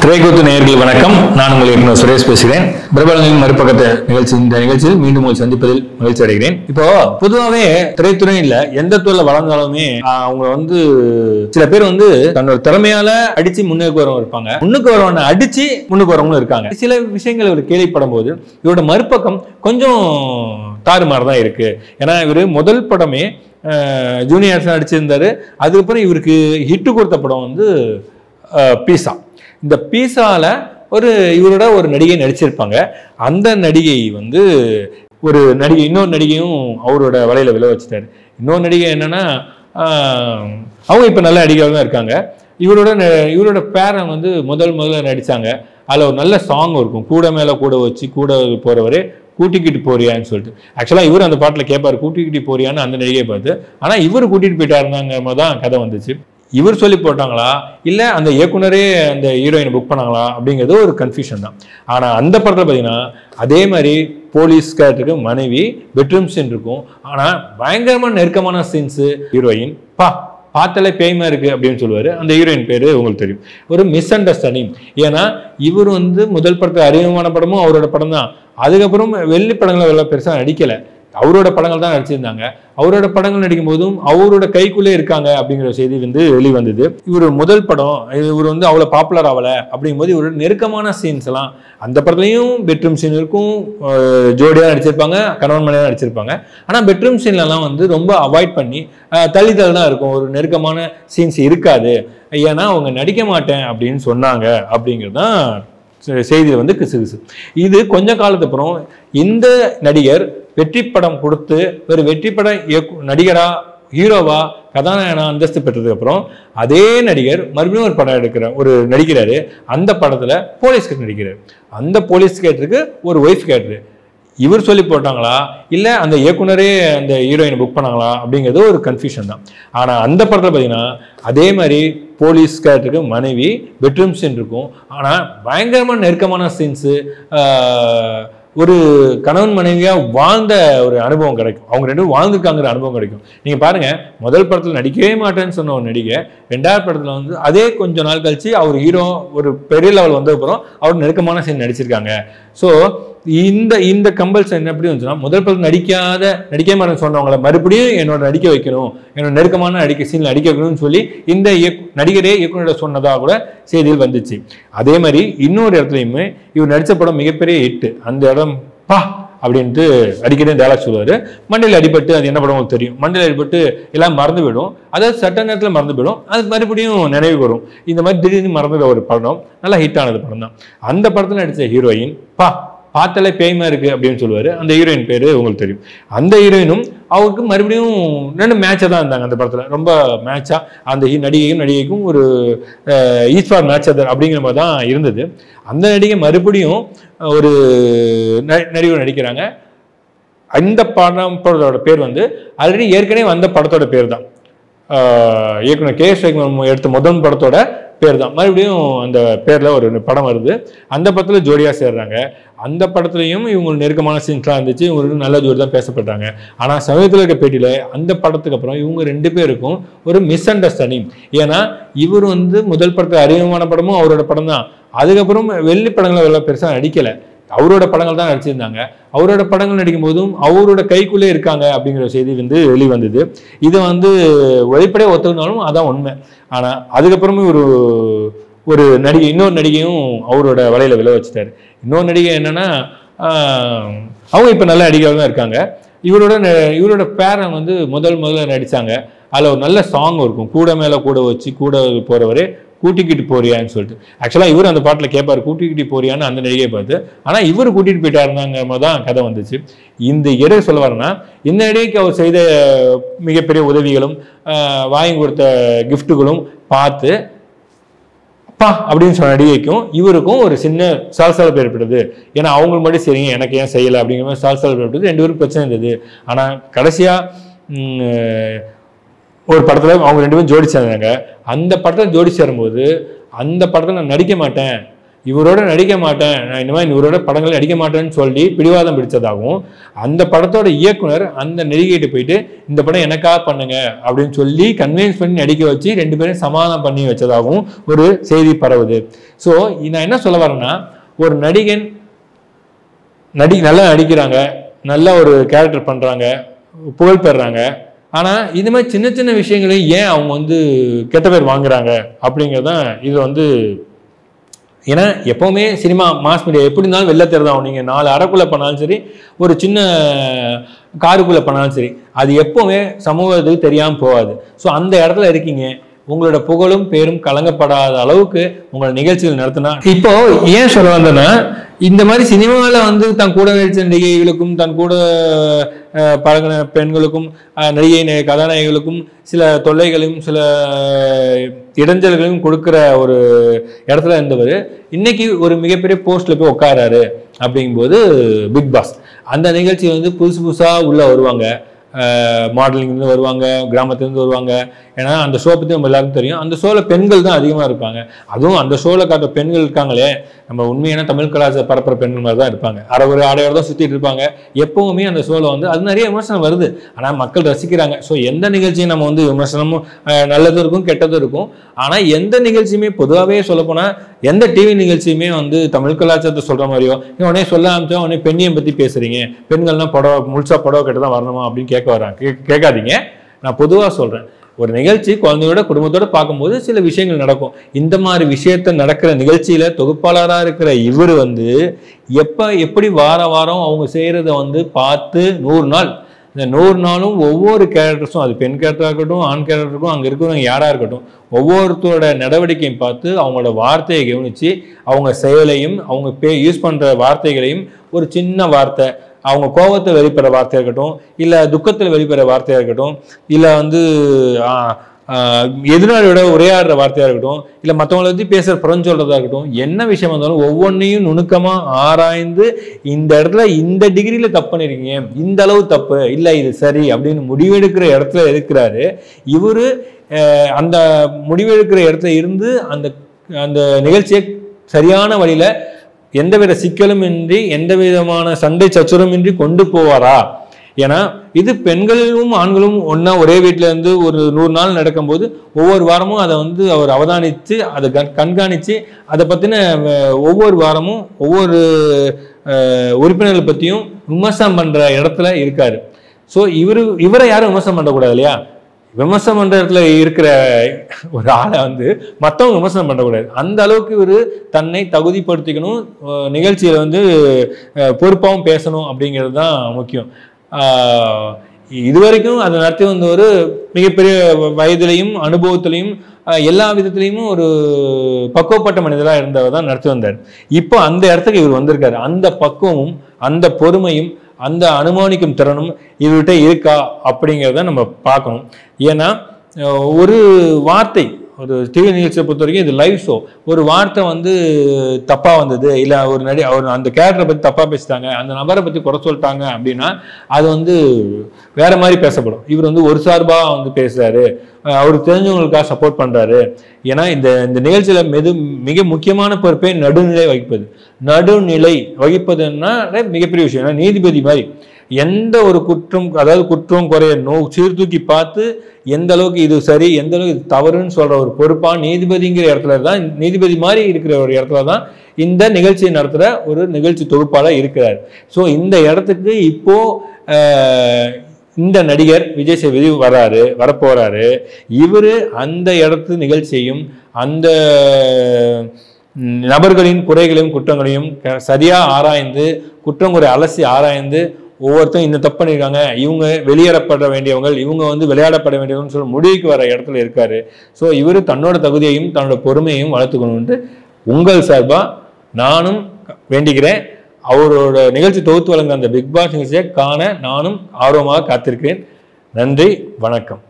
திரைக்கூத்து நேயர்கள் வணக்கம். நான் உங்கள் இயக்குனர் சுரேஷ் பேசுகிறேன். பிரபலங்களின் மறுபக்கத்தை இந்த நிகழ்ச்சியில் மீண்டும் உங்களை சந்திப்பதில் மகிழ்ச்சி அடைகிறேன். இப்போ பொதுவாகவே திரைத்துறையில எந்த துறையில வளர்ந்தாலுமே அவங்க சில பேர் தன்னோட திறமையால அடிச்சு முன்னுக்கு வரவங்க இருப்பாங்க, முன்னுக்கு வரவன அடிச்சு முன்னுக்கு வரவங்களும் இருக்காங்க. சில விஷயங்கள் இவர் கேள்விப்படும் போது இவரோட மறுபக்கம் கொஞ்சம் தாறுமாறு தான் இருக்கு. ஏன்னா இவர் முதல் படமே ஜூனியர்ஸ் நடிச்சிருந்தாரு. அதுக்கப்புறம் இவருக்கு ஹிட்டு கொடுத்த படம் பீஸா. இந்த பீஸால இவரோட ஒரு நடிகை நடிச்சிருப்பாங்க. அந்த நடிகை இன்னொரு நடிகையும் அவரோட வலையில விழ வச்சுட்டாரு. இன்னொரு நடிகை என்னன்னா அவங்க இப்ப நல்ல நடிகையாக தான் இருக்காங்க. இவரோட பேரன் முதல்ல நடிச்சாங்க. அதுல ஒரு நல்ல சாங் இருக்கும், கூட மேல கூட வச்சு கூட போறவரே கூட்டிக்கிட்டு போறியான்னு சொல்லிட்டு. ஆக்சுவலா இவர் அந்த பாட்டுல கேட்பாரு, கூட்டிக்கிட்டு போறியான்னு அந்த நடிகையை பார்த்து. ஆனா இவர் கூட்டிட்டு போயிட்டாருந்தாங்க மாதிரி தான் கதை வந்துச்சு. இவர் சொல்லி போட்டாங்களா இல்ல அந்த இயக்குனரே அந்த ஹீரோயினை புக் பண்ணாங்களா அப்படிங்கிறது ஒரு கன்ஃபியூஷன் தான். ஆனா அந்த படத்துல பாத்தீங்கன்னா அதே மாதிரி போலீஸ் கேரக்டருக்கு மனைவி பெட்ரூம் சீன் இருக்கும். ஆனா பயங்கரமான நெருக்கமான சீன்ஸ். ஹீரோயின் பார்த்தாலே பேய்மா இருக்கு அப்படின்னு சொல்லுவாரு. அந்த ஹீரோயின் பேரு உங்களுக்கு தெரியும். ஒரு மிஸ் அண்டர்ஸ்டாண்டிங். ஏன்னா இவர் முதல் படத்துக்கு அறிமுகமான படமும் அவரோட படம் தான். அதுக்கப்புறம் வெள்ளி படங்களை பெருசா நடிக்கல, அவரோட படங்கள் தான் நடிச்சிருந்தாங்க. அவரோட படங்கள் நடிக்கும் போதும் அவரோட கைக்குள்ளே இருக்காங்க அப்படிங்கிற செய்தி வெளிவந்தது. இவர் முதல் படம் இவர் அவ்வளவு பாப்புலர் ஆகல. அப்படிங்கும் போது இவரோட நெருக்கமான சீன்ஸ் எல்லாம் அந்த படத்துலயும் பெட்ரூம் சீன் இருக்கும், ஜோடியா நடிச்சிருப்பாங்க, கணவன் மனைவியா நடிச்சிருப்பாங்க. ஆனா பெட்ரூம் சீன்ல எல்லாம் ரொம்ப அவாய்ட் பண்ணி தள்ளித்தல் தான் இருக்கும், ஒரு நெருக்கமான சீன்ஸ் இருக்காது. ஏன்னா அவங்க நடிக்க மாட்டேன் அப்படின்னு சொன்னாங்க அப்படிங்கிறது தான் செய்தியில் கிசு. இது கொஞ்ச காலத்துக்கு அப்புறம் இந்த நடிகர் வெற்றி படம் கொடுத்து ஒரு வெற்றி பட நடிகரா ஹீரோவா கதாநாயகனா அந்தஸ்து பெற்றதுக்கு அப்புறம் அதே நடிகர் மறுபடியும் ஒரு படம் நடிக்கிறாரு. அந்த படத்துல போலீஸ் கேரக்டர் நடிக்கிறார். அந்த போலீஸ் கேரக்டருக்கு ஒரு ஒய்ஃப் கேரக்டர். இவர் சொல்லி போட்டாங்களா இல்ல அந்த இயக்குனரே அந்த ஹீரோயினை புக் பண்ணாங்களா அப்படிங்கிறது ஒரு கன்ஃபியூஷன் தான். ஆனா அந்த படத்துல பாத்தீங்கன்னா அதே மாதிரி போலீஸ் கேரக்டருக்கு மனைவி பெட்ரூம் சீன் இருக்கும். ஆனா பயங்கரமான நெருக்கமான சீன்ஸ், ஒரு கணவன் மனைவியா வாழ்ந்த ஒரு அனுபவம் கிடைக்கும். அவங்க ரெண்டும் வாழ்ந்துருக்காங்கிற அனுபவம் கிடைக்கும். நீங்க பாருங்க, முதல் படத்துல நடிக்கவே மாட்டேன்னு சொன்ன ஒரு நடிகை ரெண்டாவது படத்துல அதே கொஞ்ச நாள் கழிச்சு அவர் ஹீரோ ஒரு பெரிய லெவல் வந்த அப்புறம் அவர் நெருக்கமான சீன் நடிச்சிருக்காங்க. ஸோ இந்த கம்பல்சன் எப்படி வந்துச்சுன்னா, முதல் படத்தில் நடிக்க மாட்டேன்னு சொன்னவங்களை மறுபடியும் என்னோட நடிக்க வைக்கணும், என்னோட நெருக்கமான சீன்ல நடிக்க வைக்கணும்னு சொல்லி இந்த நடிகரே இயக்குனரோட சொன்னதா கூட செய்தியில் வந்துச்சு. அதே மாதிரி இன்னொரு இடத்துலையுமே இவர் நடிச்ச படம் மிகப்பெரிய ஹிட். அந்த இடம் அப்படின்ட்டு அடிக்கடி டைலாக் சொல்லுவாரு. மண்டையில் அடிபட்டு, அது என்ன படம் உங்களுக்கு தெரியும், மண்டையில் அடிபட்டு எல்லாம் மறந்து போயிடும். அதாவது சட்ட நேரத்தில் மறந்து போயிடும், அது மறுபடியும் நினைவு வரும். இந்த மாதிரி திடீர்னு மறந்துட ஒரு படம், நல்லா ஹிட் ஆனது படம் தான். அந்த படத்தில் நடித்த ஹீரோயின் பார்த்தாலே பேய்மா இருக்கு அப்படின்னு சொல்லுவாரு. அந்த ஹீரோயின் பேரு உங்களுக்கு தெரியும். அந்த ஹீரோயினும் அவருக்கு மறுபடியும் ரெண்டு மேட்சா தான் இருந்தாங்க அந்த படத்துல. ரொம்ப மேட்சா அந்த நடிகைக்கும் ஒரு ஈஸ்வர் மேட்ச் அப்படிங்கிற மாதிரி தான் இருந்தது. அந்த நடிகை மறுபடியும் ஒரு நடிகை நடிக்கிறாங்க. அந்த படத்தோட பேர் ஆல்ரெடி ஏற்கனவே வந்த படத்தோட பேர் தான். இயக்குனர் கே எஸ் ரவிக்குமார் எடுத்த முதல் படத்தோட பேர் தான். மறுபடியும் அந்த பேர்ல ஒரு படம் வருது. அந்த படத்துல ஜோடியா சேர்றாங்க. அந்த படத்துலையும் இவங்க நெருக்கமான சீன்ஸ்லாம் இருந்துச்சு. இவங்களுக்கு நல்ல ஜோடி தான் பேசப்பட்டாங்க. ஆனா சமீபத்தில் இருக்க பேட்டியில அந்த படத்துக்கு அப்புறம் இவங்க ரெண்டு பேருக்கும் ஒரு மிஸ் அண்டர்ஸ்டாண்டிங். ஏன்னா இவர் முதல் படத்துக்கு அறிமுகமான படமும் அவரோட படம் தான். அதுக்கப்புறம் வெள்ளி படங்களை பெருசா நடிக்கல, அவரோட படங்கள் தான் நடிச்சிருந்தாங்க. அவரோட படங்கள் நடிக்கும் போதும் அவரோட கைக்குள்ளே இருக்காங்க அப்படிங்கிற செய்தி வெளிவந்தது. இதை வெளிப்படையா ஒத்துக்கினாலும் அதான் உண்மை. ஆனா அதுக்கப்புறமே ஒரு நடிகை இன்னொரு நடிகையும் அவரோட வலையில விழ வச்சுட்டாரு. இன்னொரு நடிகை என்னன்னா அவங்க இப்ப நல்ல நடிகையாக தான் இருக்காங்க. இவரோட பேரன் முதல்ல நடிச்சாங்க. அதுல ஒரு நல்ல சாங் இருக்கும், கூட மேல கூட வச்சு கூட போறவரே கூட்டிக்கிட்டு போறியான்னு சொல்லிட்டு. ஆக்சுவலா இவர் அந்த பாட்டுல கேட்பாரு, கூட்டிக்கிட்டு போறியான்னு அந்த நடிகையை பார்த்து. ஆனா இவர் கூட்டிட்டு போயிட்டாருந்தாங்க தான் கதை வந்துச்சு. இந்த இடையே சொல்ல வரேன்னா, இந்த நடிகைக்கு அவர் செய்த மிகப்பெரிய உதவிகளும் வாங்கி கொடுத்த கிஃப்ட்டுகளும் பார்த்து அப்படின்னு சொன்ன நடிகைக்கும் இவருக்கும் ஒரு சின்ன சலசலப்பு ஏற்பட்டது. ஏன்னா அவங்க மட்டும் சரிங்க, எனக்கு ஏன் செய்யலை அப்படிங்கிற மாதிரி சலசலப்பு ஏற்பட்டது. ரெண்டு பேரும் பிரச்சனை இருந்தது. ஆனா கடைசியா ஒரு படத்துல அவங்க ரெண்டு பேரும் ஜோடி சேர்ந்தாங்க. அந்த படத்துல ஜோடி சேரும்போது அந்த படத்துல நான் நடிக்க மாட்டேன், இவரோட நடிக்க மாட்டேன், நான் இந்த மாதிரி இவரோட படங்கள் நடிக்க மாட்டேன்னு சொல்லி பிடிவாதம் பிடிச்சதாகவும், அந்த படத்தோட இயக்குனர் அந்த நடிகைகிட்ட போயிட்டு இந்த படம் எனக்காக பண்ணுங்க அப்படின்னு சொல்லி கன்வின்ஸ் பண்ணி நடிக்க வச்சு 2 பேரும் சமாதானம் பண்ணி வச்சதாகவும் ஒரு செய்தி பரவுது. ஸோ நான் என்ன சொல்ல வரேன்னா, ஒரு நடிகன் நல்லா நடிக்கிறாங்க, நல்ல ஒரு கேரக்டர் பண்ணுறாங்க, புகழ் பெறுறாங்க. ஆனால் இது மாதிரி சின்ன சின்ன விஷயங்களையும் ஏன் அவங்க வந்து கெட்ட பேர் வாங்குறாங்க அப்படிங்கிறதான் இது வந்து. ஏன்னா எப்போவுமே சினிமா மாஸ் மீடியா எப்படி இருந்தாலும் வெளில தெரிதான். நீங்கள் 4 அறைக்குள்ளே பண்ணாலும் சரி, ஒரு சின்ன காருக்குள்ளே பண்ணாலும் சரி, அது எப்போவுமே சமூகத்துக்கு தெரியாமல் போகாது. ஸோ அந்த இடத்துல இருக்கீங்க, உங்களோட புகழும் பேரும் கலங்கப்படாத அளவுக்கு உங்களோட நிகழ்ச்சிகள் நடத்தினா. இப்போ ஏன் சொல்ல வந்தேன்னா, இந்த மாதிரி சினிமாவில் வந்து தன் கூட நடித்த நடிகைகளுக்கும் தன் கூட பழகின பெண்களுக்கும் நடிகை கதாநாயகிகளுக்கும் சில தொல்லைகளையும் சில இடைஞ்சல்களையும் கொடுக்குற ஒரு இடத்துல இருந்தவர் இன்னைக்கு ஒரு மிகப்பெரிய போஸ்ட்ல போய் உட்காராரு. அப்படிங்கும்போது பிக் பாஸ் அந்த நிகழ்ச்சி வந்து புதுசாக உள்ள வருவாங்க, மாடலிங்லேருந்து வருவாங்க, கிராமத்துலேருந்து வருவாங்க. ஏன்னா அந்த ஷோ பற்றி நம்ம எல்லாருக்கும் தெரியும். அந்த ஷோவில் பெண்கள் தான் அதிகமாக இருப்பாங்க. அதுவும் அந்த ஷோவில் காட்டுற பெண்கள் இருக்காங்களே, நம்ம உண்மையான தமிழ் கலாச்சார பரப்புற பெண்கள் மாதிரி தான் இருப்பாங்க. ஒரு ஆடையோடு தான் சுற்றிட்டு இருப்பாங்க. எப்போவுமே அந்த ஷோவில் வந்து அது நிறைய விமர்சனம் வருது, ஆனால் மக்கள் ரசிக்கிறாங்க. ஸோ எந்த நிகழ்ச்சியும் நம்ம வந்து விமர்சனமும் நல்லதும் இருக்கும் கெட்டதும் இருக்கும். ஆனால் எந்த நிகழ்ச்சியுமே பொதுவாகவே சொல்லப்போனால் எந்த டிவி நிகழ்ச்சியுமே வந்து தமிழ் கலாச்சாரத்தை சொல்கிற மாதிரியோ உடனே சொல்ல ஆரம்பிச்சா உடனே பெண்ணியம் பற்றி பேசுகிறீங்க, பெண்கள்லாம் முழுசா புடவை கெட்டு தான் வரணுமா அப்படின்னு கேட்காதீங்க. நான் பொதுவாக சொல்கிறேன், ஒரு நிகழ்ச்சி குழந்தையோட குடும்பத்தோட பார்க்கும்போது சில விஷயங்கள் நடக்கும். இந்த மாதிரி விஷயத்த நடக்கிற நிகழ்ச்சியில தொகுப்பாளராக இருக்கிற இவர் வந்து எப்படி வாரம் அவங்க செய்யறத வந்து பார்த்து 100 நாள், இந்த 100 நாளும் ஒவ்வொரு கேரக்டர்ஸும், அது பெண் கேரக்டராக இருக்கட்டும் ஆண் கேரக்டருக்கும் அங்கே இருக்கிறவங்க யாராக இருக்கட்டும், ஒவ்வொருத்தரோட நடவடிக்கையும் பார்த்து அவங்களோட வார்த்தையை கவனித்து அவங்க செயலையும் அவங்க யூஸ் பண்ணுற வார்த்தைகளையும், ஒரு சின்ன வார்த்தை அவங்க கோபத்தை வெளிப்படுற வார்த்தையாக இருக்கட்டும், இல்லை துக்கத்தில் வெளிப்படுற வார்த்தையாக இருக்கட்டும், இல்லை வந்து எதிராளியோட உரையாடுற வார்த்தையாக இருக்கட்டும், இல்லை மற்றவங்களை பற்றி பேசுகிற புறஞ்சொல்றதா இருக்கட்டும், என்ன விஷயம் வந்தாலும் ஒவ்வொன்றையும் நுணுக்கமாக ஆராய்ந்து இந்த இடத்துல இந்த டிகிரியில் தப்பு பண்ணியிருக்கீங்க, இந்த அளவு தப்பு இல்லை இது சரி அப்படின்னு முடிவெடுக்கிற இடத்துல இருக்கிறாரு இவர். அந்த முடிவெடுக்கிற இடத்துல இருந்து அந்த நிகழ்ச்சியை சரியான வழியில் எந்தவித சிக்கலும் இன்றி எந்த விதமான சண்டை சச்சுரம் இன்றி கொண்டு போவாரா? ஏன்னா இது பெண்களும் ஆண்களும் ஒன்னா ஒரே வீட்டில இருந்து ஒரு 100 நாள் நடக்கும்போது ஒவ்வொரு வாரமும் அதை வந்து அவர் அவதானித்து அதை கண்காணித்து அதை பற்றின ஒவ்வொரு வாரமும் ஒவ்வொரு உறுப்பினர்களை பற்றியும் விமர்சனம் பண்ணுற இடத்துல இருக்காரு. ஸோ இவரை யாரும் விமர்சனம் பண்ணக்கூடாது இல்லையா? விமர்சனம் பண்ற இடத்துல இருக்கிற ஒரு ஆளை வந்து மற்றவங்க விமர்சனம் பண்ணக்கூடாது. அந்த அளவுக்கு இவர் தன்னை தகுதிப்படுத்திக்கணும், நிகழ்ச்சியில வந்து பொறுப்பாகவும் பேசணும் அப்படிங்கிறது தான் முக்கியம். இதுவரைக்கும் அதை நடத்தி வந்த ஒரு மிகப்பெரிய வயதிலையும் அனுபவத்திலையும் எல்லா விதத்திலையும் ஒரு பக்குவப்பட்ட மனிதராக இருந்தவர் தான் நடத்தி வந்தார். இப்போ அந்த இடத்துக்கு இவர் வந்திருக்காரு. அந்த பக்குவமும் அந்த பொறுமையும் அந்த அனுமானிக்கும் திறனும் இவர்கிட்ட இருக்கா அப்படிங்கிறத நம்ம பார்க்கணும். ஏன்னா ஒரு வார்த்தை, ஒரு டிவி நிகழ்ச்சியை பொறுத்த வரைக்கும் இது லைவ் ஷோ, ஒரு வார்த்தை வந்து தப்பாக வந்தது, இல்லை அவர் அந்த கேரக்டரை பற்றி தப்பாக பேசிட்டாங்க, அந்த நபரை பற்றி குறை சொல்லிட்டாங்க அப்படின்னா அது வந்து வேற மாதிரி பேசப்படும். இவர் வந்து ஒரு சார்பாக வந்து பேசுறாரு, அவருக்கு தெரிஞ்சவங்களுக்காக சப்போர்ட் பண்றாரு. ஏன்னா இந்த நிகழ்ச்சியில மிக முக்கியமான பொறுப்பே நடுநிலை வகிப்பது. நடுநிலை வகிப்பதுன்னா மிகப்பெரிய விஷயம். ஏன்னா நீதிபதி மாதிரி எந்த ஒரு குற்றம், அதாவது குற்றம் குறைய சீர்தூக்கி பார்த்து எந்த அளவுக்கு இது சரி எந்த அளவுக்கு இது தவறுன்னு சொல்ற ஒரு பொறுப்பான நீதிபதிங்கிற இடத்துல தான், நீதிபதி மாதிரி இருக்கிற ஒரு இடத்துல தான் இந்த நிகழ்ச்சியை நடத்துகிற ஒரு நிகழ்ச்சி தொகுப்பாளர் இருக்கிறார். ஸோ இந்த இடத்துக்கு இப்போ இந்த நடிகர் விஜய் சேதுபதி வரப்போறாரு. இவர் அந்த இடத்து நிகழ்ச்சியையும் அந்த நபர்களின் குறைகளையும் குற்றங்களையும் சரியாக ஆராய்ந்து குற்றங்குறை அலசி ஆராய்ந்து ஒவ்வொருத்தரும் இந்த தப்பு பண்ணியிருக்காங்க, இவங்க வெளியேறப்பட வேண்டியவங்க, இவங்க வந்து விளையாடப்பட வேண்டியவங்கன்னு சொல்லி முடிவுக்கு வர இடத்துல இருக்காரு. ஸோ இவர் தன்னோட தகுதியையும் தன்னோட பொறுமையையும் வளர்த்துக்கணும்னு உங்கள் சார்பாக நானும் வேண்டிக்கிறேன். அவரோட நிகழ்ச்சி தொகுத்து வழங்குற அந்த பிக் பாஸ் நிகழ்ச்சியை காண நானும் ஆர்வமாக காத்திருக்கிறேன். நன்றி, வணக்கம்.